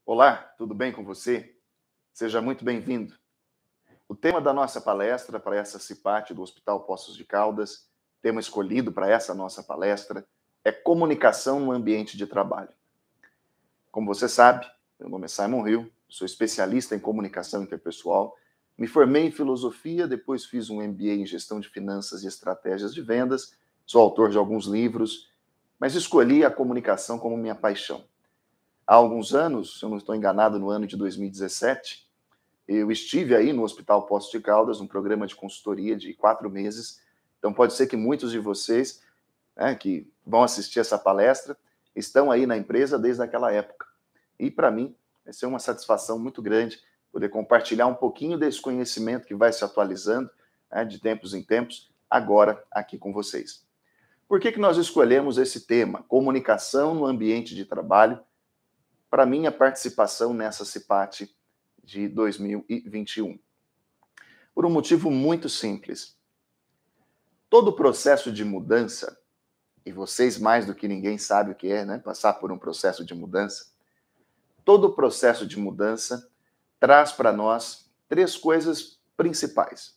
Olá, tudo bem com você? Seja muito bem-vindo. O tema da nossa palestra para essa CIPAT do Hospital Poços de Caldas, tema escolhido para essa nossa palestra, é comunicação no ambiente de trabalho. Como você sabe, meu nome é Simon Hill, sou especialista em comunicação interpessoal, me formei em filosofia, depois fiz um MBA em gestão de finanças e estratégias de vendas, sou autor de alguns livros, mas escolhi a comunicação como minha paixão. Há alguns anos, se eu não estou enganado, no ano de 2017, eu estive aí no Hospital Poços de Caldas, um programa de consultoria de 4 meses. Então, pode ser que muitos de vocês, que vão assistir essa palestra, estão aí na empresa desde aquela época. E, para mim, vai ser uma satisfação muito grande poder compartilhar um pouquinho desse conhecimento que vai se atualizando, de tempos em tempos, agora aqui com vocês. Por que nós escolhemos esse tema, comunicação no ambiente de trabalho, para minha participação nessa CIPAT de 2021? Por um motivo muito simples. Todo processo de mudança, e vocês mais do que ninguém sabem o que é, passar por um processo de mudança, todo processo de mudança traz para nós 3 coisas principais.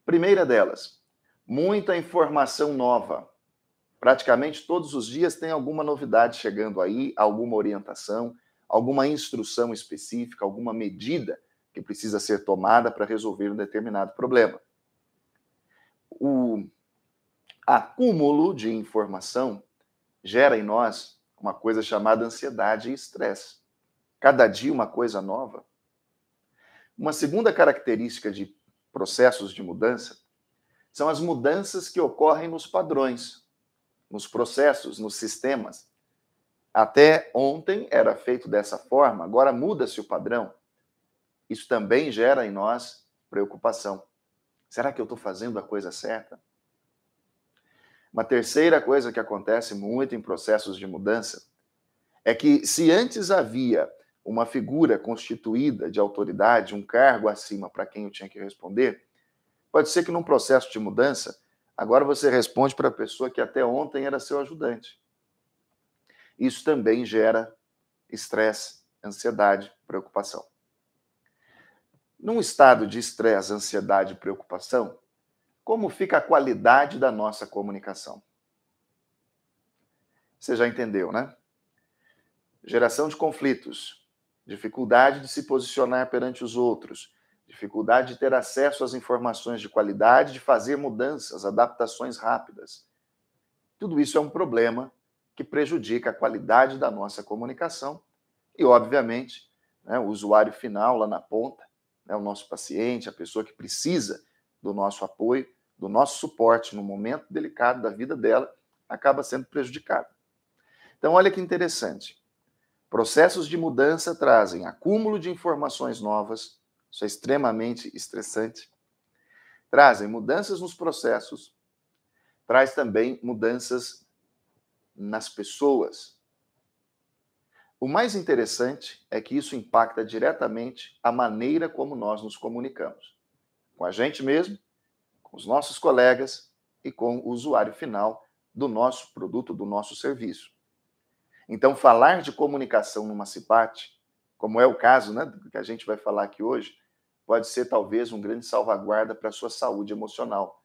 Primeira delas, muita informação nova. Praticamente todos os dias tem alguma novidade chegando aí, alguma orientação, alguma instrução específica, alguma medida que precisa ser tomada para resolver um determinado problema. O acúmulo de informação gera em nós uma coisa chamada ansiedade e estresse. Cada dia uma coisa nova. Uma segunda característica de processos de mudança são as mudanças que ocorrem nos padrões, nos processos, nos sistemas. Até ontem era feito dessa forma, agora muda-se o padrão. Isso também gera em nós preocupação. Será que eu estou fazendo a coisa certa? Uma terceira coisa que acontece muito em processos de mudança é que, se antes havia uma figura constituída de autoridade, um cargo acima para quem eu tinha que responder, pode ser que num processo de mudança, agora você responde para a pessoa que até ontem era seu ajudante. Isso também gera estresse, ansiedade, preocupação. Num estado de estresse, ansiedade e preocupação, como fica a qualidade da nossa comunicação? Você já entendeu, né? Geração de conflitos, dificuldade de se posicionar perante os outros, dificuldade de ter acesso às informações de qualidade, de fazer mudanças, adaptações rápidas. Tudo isso é um problema que prejudica a qualidade da nossa comunicação e, obviamente, o usuário final lá na ponta, o nosso paciente, a pessoa que precisa do nosso apoio, do nosso suporte no momento delicado da vida dela, acaba sendo prejudicado. Então, olha que interessante. Processos de mudança trazem acúmulo de informações novas, isso é extremamente estressante, trazem mudanças nos processos, traz também mudanças nas pessoas. O mais interessante é que isso impacta diretamente a maneira como nós nos comunicamos, com a gente mesmo, com os nossos colegas e com o usuário final do nosso produto, do nosso serviço. Então, falar de comunicação numa CIPAT, como é o caso, que a gente vai falar aqui hoje, pode ser talvez um grande salvaguarda para a sua saúde emocional,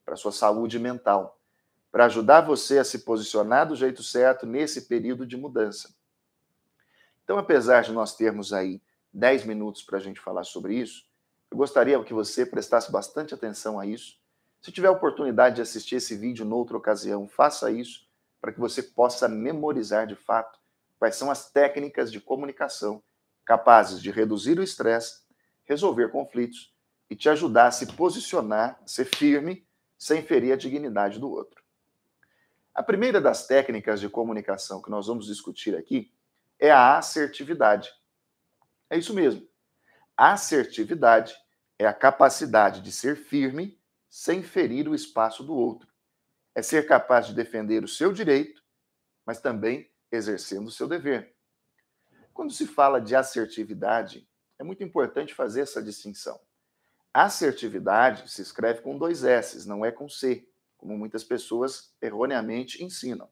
para a sua saúde mental, para ajudar você a se posicionar do jeito certo nesse período de mudança. Então, apesar de nós termos aí 10 minutos para a gente falar sobre isso, eu gostaria que você prestasse bastante atenção a isso. Se tiver a oportunidade de assistir esse vídeo noutra ocasião, faça isso, para que você possa memorizar de fato quais são as técnicas de comunicação capazes de reduzir o estresse, resolver conflitos e te ajudar a se posicionar, ser firme, sem ferir a dignidade do outro. A primeira das técnicas de comunicação que nós vamos discutir aqui é a assertividade. É isso mesmo. Assertividade é a capacidade de ser firme sem ferir o espaço do outro. É ser capaz de defender o seu direito, mas também exercendo o seu dever. Quando se fala de assertividade, é muito importante fazer essa distinção. Assertividade se escreve com 2 S's, não é com C, como muitas pessoas erroneamente ensinam.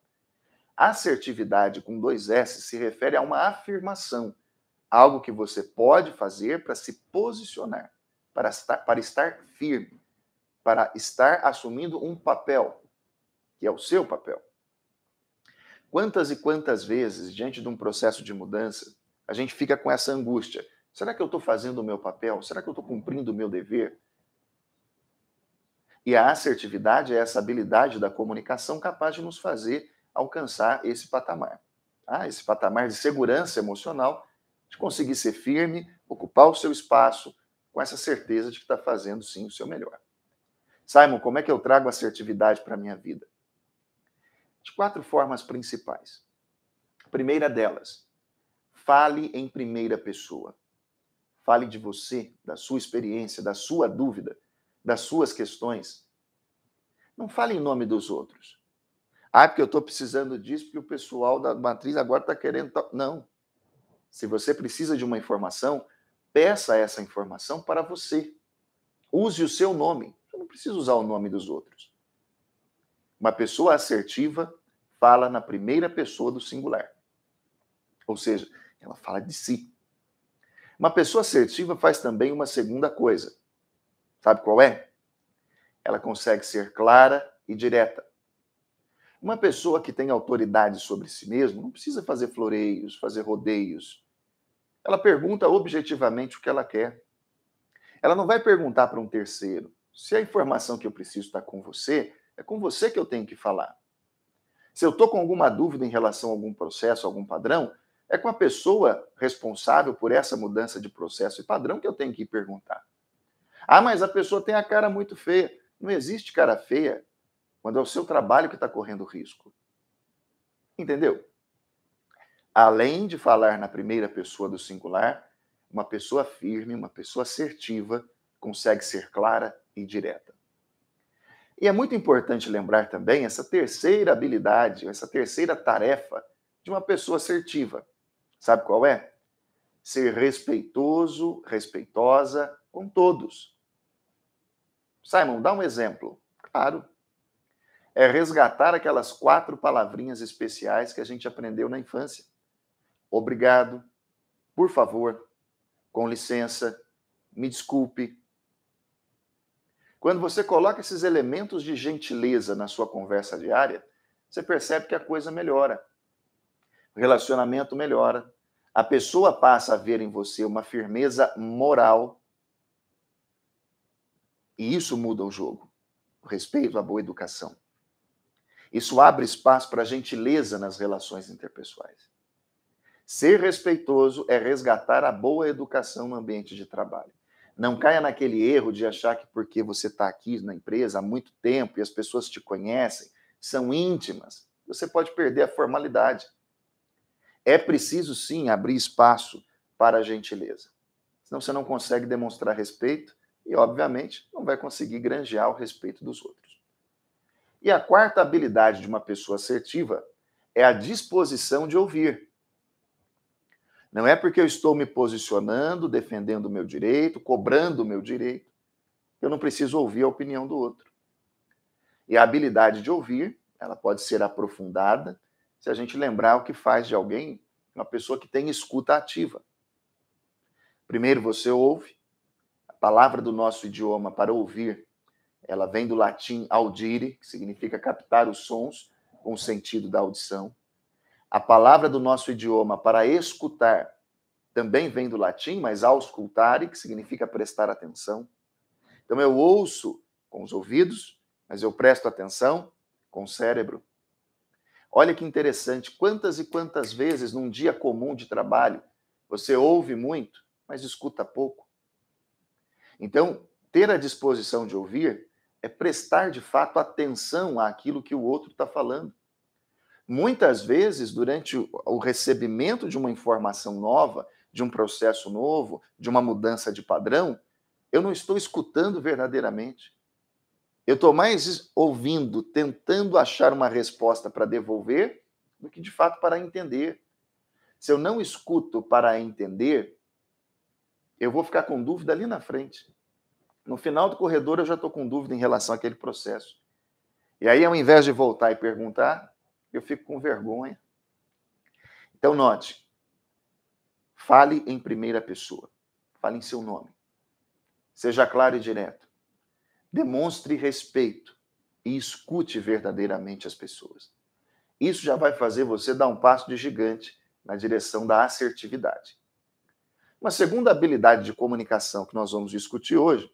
Assertividade com 2 S se refere a uma afirmação, algo que você pode fazer para se posicionar, para estar firme, para estar assumindo um papel, que é o seu papel. Quantas e quantas vezes, diante de um processo de mudança, a gente fica com essa angústia? Será que eu estou fazendo o meu papel? Será que eu estou cumprindo o meu dever? E a assertividade é essa habilidade da comunicação capaz de nos fazer alcançar esse patamar. Esse patamar de segurança emocional, de conseguir ser firme, ocupar o seu espaço, com essa certeza de que está fazendo, sim, o seu melhor. Simon, como é que eu trago assertividade para a minha vida? De 4 formas principais. A primeira delas, fale em primeira pessoa. Fale de você, da sua experiência, da sua dúvida, das suas questões. Não fale em nome dos outros. Porque eu estou precisando disso, porque o pessoal da matriz agora está querendo... Não. Se você precisa de uma informação, peça essa informação para você. Use o seu nome. Você não precisa usar o nome dos outros. Uma pessoa assertiva fala na primeira pessoa do singular. Ou seja, ela fala de si. Uma pessoa assertiva faz também uma segunda coisa. Sabe qual é? Ela consegue ser clara e direta. Uma pessoa que tem autoridade sobre si mesma não precisa fazer floreios, fazer rodeios. Ela pergunta objetivamente o que ela quer. Ela não vai perguntar para um terceiro. Se a informação que eu preciso está com você, é com você que eu tenho que falar. Se eu estou com alguma dúvida em relação a algum processo, algum padrão, é com a pessoa responsável por essa mudança de processo e padrão que eu tenho que ir perguntar. Mas a pessoa tem a cara muito feia. Não existe cara feia quando é o seu trabalho que está correndo risco. Entendeu? Além de falar na primeira pessoa do singular, uma pessoa firme, uma pessoa assertiva, consegue ser clara e direta. E é muito importante lembrar também essa terceira habilidade, essa terceira tarefa de uma pessoa assertiva. Sabe qual é? Ser respeitoso, respeitosa com todos. Simon, dá um exemplo. Claro. É resgatar aquelas 4 palavrinhas especiais que a gente aprendeu na infância. Obrigado, por favor, com licença, me desculpe. Quando você coloca esses elementos de gentileza na sua conversa diária, você percebe que a coisa melhora. O relacionamento melhora. A pessoa passa a ver em você uma firmeza moral. E isso muda o jogo. O respeito à boa educação. Isso abre espaço para gentileza nas relações interpessoais. Ser respeitoso é resgatar a boa educação no ambiente de trabalho. Não caia naquele erro de achar que porque você está aqui na empresa há muito tempo e as pessoas te conhecem, são íntimas, você pode perder a formalidade. É preciso, sim, abrir espaço para a gentileza. Senão você não consegue demonstrar respeito e, obviamente, não vai conseguir granjear o respeito dos outros. E a quarta habilidade de uma pessoa assertiva é a disposição de ouvir. Não é porque eu estou me posicionando, defendendo o meu direito, cobrando o meu direito, que eu não preciso ouvir a opinião do outro. E a habilidade de ouvir, ela pode ser aprofundada se a gente lembrar o que faz de alguém uma pessoa que tem escuta ativa. Primeiro você ouve. A palavra do nosso idioma para ouvir, ela vem do latim audire, que significa captar os sons com o sentido da audição. A palavra do nosso idioma para escutar também vem do latim, mas auscultare, que significa prestar atenção. Então eu ouço com os ouvidos, mas eu presto atenção com o cérebro. Olha que interessante, quantas e quantas vezes num dia comum de trabalho você ouve muito, mas escuta pouco. Então, ter a disposição de ouvir é prestar de fato atenção àquilo que o outro está falando. Muitas vezes, durante o recebimento de uma informação nova, de um processo novo, de uma mudança de padrão, eu não estou escutando verdadeiramente. Eu estou mais ouvindo, tentando achar uma resposta para devolver, do que de fato para entender. Se eu não escuto para entender, eu vou ficar com dúvida ali na frente. No final do corredor, eu já estou com dúvida em relação àquele processo. E aí, ao invés de voltar e perguntar, eu fico com vergonha. Então, note, Fale em primeira pessoa. Fale em seu nome. Seja claro e direto. Demonstre respeito e escute verdadeiramente as pessoas. Isso já vai fazer você dar um passo de gigante na direção da assertividade. Uma segunda habilidade de comunicação que nós vamos discutir hoje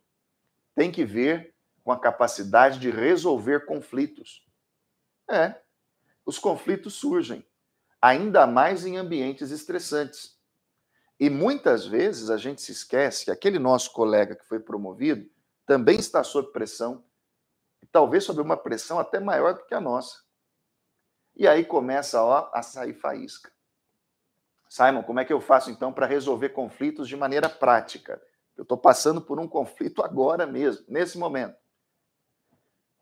tem que ver com a capacidade de resolver conflitos. Os conflitos surgem, ainda mais em ambientes estressantes. E muitas vezes a gente se esquece que aquele nosso colega que foi promovido também está sob pressão, e talvez sob uma pressão até maior do que a nossa. E aí começa a sair faísca. Simon, como é que eu faço então para resolver conflitos de maneira prática? Eu estou passando por um conflito agora mesmo, nesse momento.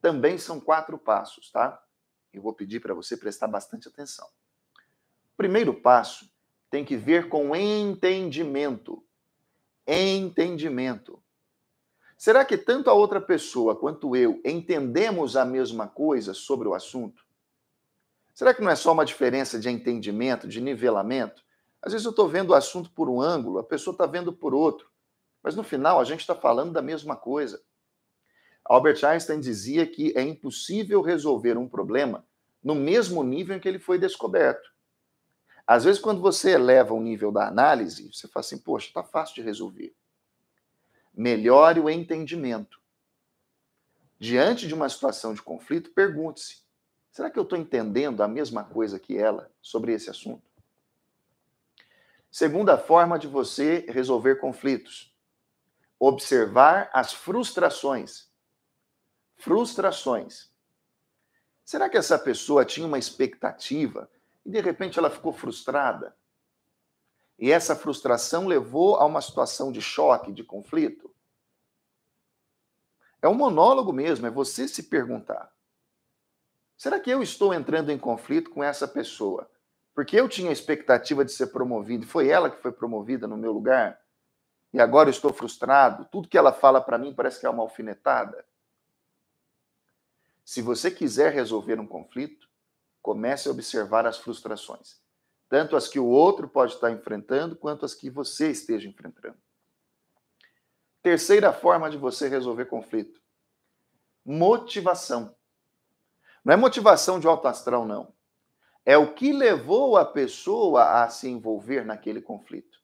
Também são 4 passos, tá? Eu vou pedir para você prestar bastante atenção. O primeiro passo tem que ver com entendimento. Entendimento. Será que tanto a outra pessoa quanto eu entendemos a mesma coisa sobre o assunto? Será que não é só uma diferença de entendimento, de nivelamento? Às vezes eu estou vendo o assunto por um ângulo, a pessoa está vendo por outro. Mas no final a gente está falando da mesma coisa. Albert Einstein dizia que é impossível resolver um problema no mesmo nível em que ele foi descoberto. Às vezes, quando você eleva o nível da análise, você fala assim, poxa, está fácil de resolver. Melhore o entendimento. Diante de uma situação de conflito, pergunte-se, será que eu estou entendendo a mesma coisa que ela sobre esse assunto? Segunda forma de você resolver conflitos. Observar as frustrações. Frustrações. Será que essa pessoa tinha uma expectativa e de repente ela ficou frustrada? E essa frustração levou a uma situação de choque, de conflito? É um monólogo mesmo, é você se perguntar. Será que eu estou entrando em conflito com essa pessoa? Porque eu tinha a expectativa de ser promovido e foi ela que foi promovida no meu lugar? E agora eu estou frustrado? Tudo que ela fala para mim parece que é uma alfinetada? Se você quiser resolver um conflito, comece a observar as frustrações. Tanto as que o outro pode estar enfrentando, quanto as que você esteja enfrentando. Terceira forma de você resolver conflito. Motivação. Não é motivação de alto astral, não. É o que levou a pessoa a se envolver naquele conflito.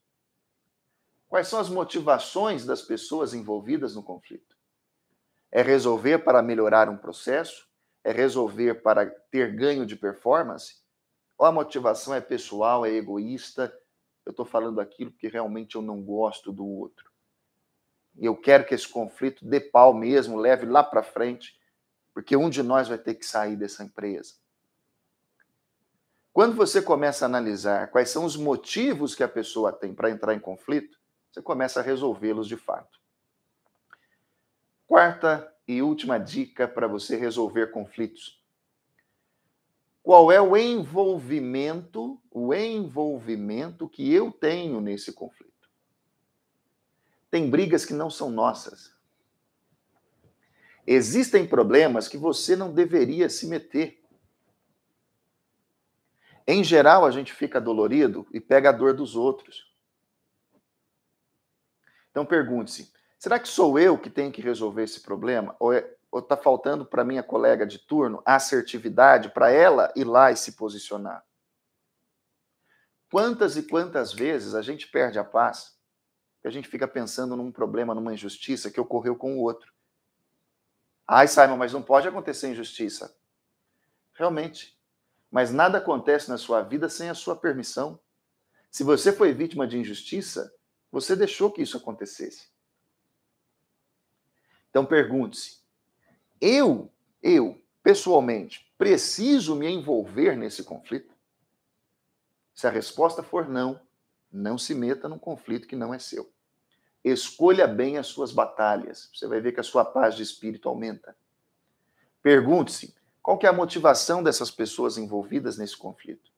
Quais são as motivações das pessoas envolvidas no conflito? É resolver para melhorar um processo? É resolver para ter ganho de performance? Ou a motivação é pessoal, é egoísta? Eu estou falando aquilo porque realmente eu não gosto do outro. E eu quero que esse conflito dê pau mesmo, leve lá para frente, porque um de nós vai ter que sair dessa empresa. Quando você começa a analisar quais são os motivos que a pessoa tem para entrar em conflito, você começa a resolvê-los de fato. Quarta e última dica para você resolver conflitos. Qual é o envolvimento que eu tenho nesse conflito? Tem brigas que não são nossas. Existem problemas que você não deveria se meter. Em geral, a gente fica dolorido e pega a dor dos outros. Então pergunte-se, será que sou eu que tenho que resolver esse problema? Ou está faltando para minha colega de turno a assertividade para ela ir lá e se posicionar? Quantas e quantas vezes a gente perde a paz e a gente fica pensando num problema, numa injustiça que ocorreu com o outro? Ai, Simon, mas não pode acontecer injustiça. Realmente. Mas nada acontece na sua vida sem a sua permissão. Se você foi vítima de injustiça, você deixou que isso acontecesse. Então pergunte-se, eu, pessoalmente, preciso me envolver nesse conflito? Se a resposta for não, não se meta num conflito que não é seu. Escolha bem as suas batalhas. Você vai ver que a sua paz de espírito aumenta. Pergunte-se, qual que é a motivação dessas pessoas envolvidas nesse conflito?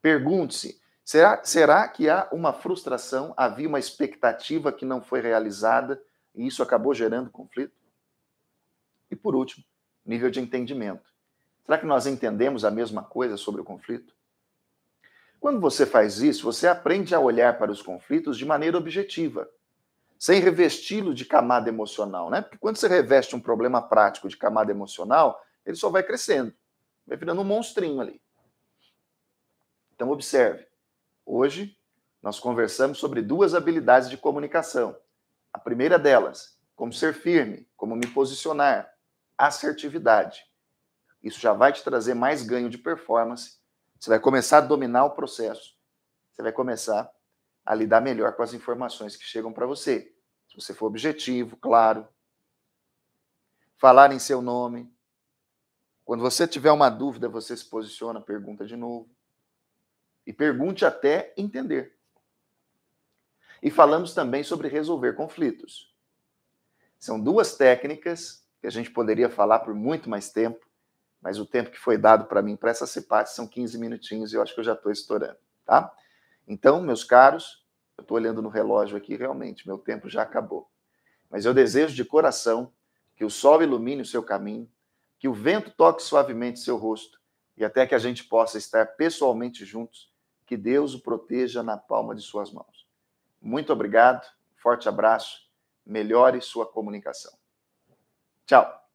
Pergunte-se, será que há uma frustração, havia uma expectativa que não foi realizada e isso acabou gerando conflito? E por último, nível de entendimento. Será que nós entendemos a mesma coisa sobre o conflito? Quando você faz isso, você aprende a olhar para os conflitos de maneira objetiva, sem revesti-lo de camada emocional, né? Porque quando você reveste um problema prático de camada emocional, ele só vai crescendo, vai virando um monstrinho ali. Então, observe. Hoje, nós conversamos sobre 2 habilidades de comunicação. A primeira delas, como ser firme, como me posicionar, assertividade. Isso já vai te trazer mais ganho de performance. Você vai começar a dominar o processo. Você vai começar a lidar melhor com as informações que chegam para você. Se você for objetivo, claro. Falar em seu nome. Quando você tiver uma dúvida, você se posiciona, pergunta de novo. E pergunte até entender. E falamos também sobre resolver conflitos. São 2 técnicas que a gente poderia falar por muito mais tempo, mas o tempo que foi dado para mim para essa CIPAT são 15 minutinhos e eu acho que eu já estou estourando, tá? Então, meus caros, eu estou olhando no relógio aqui, realmente, meu tempo já acabou. Mas eu desejo de coração que o sol ilumine o seu caminho, que o vento toque suavemente seu rosto e até que a gente possa estar pessoalmente juntos, que Deus o proteja na palma de suas mãos. Muito obrigado, forte abraço, melhore sua comunicação. Tchau!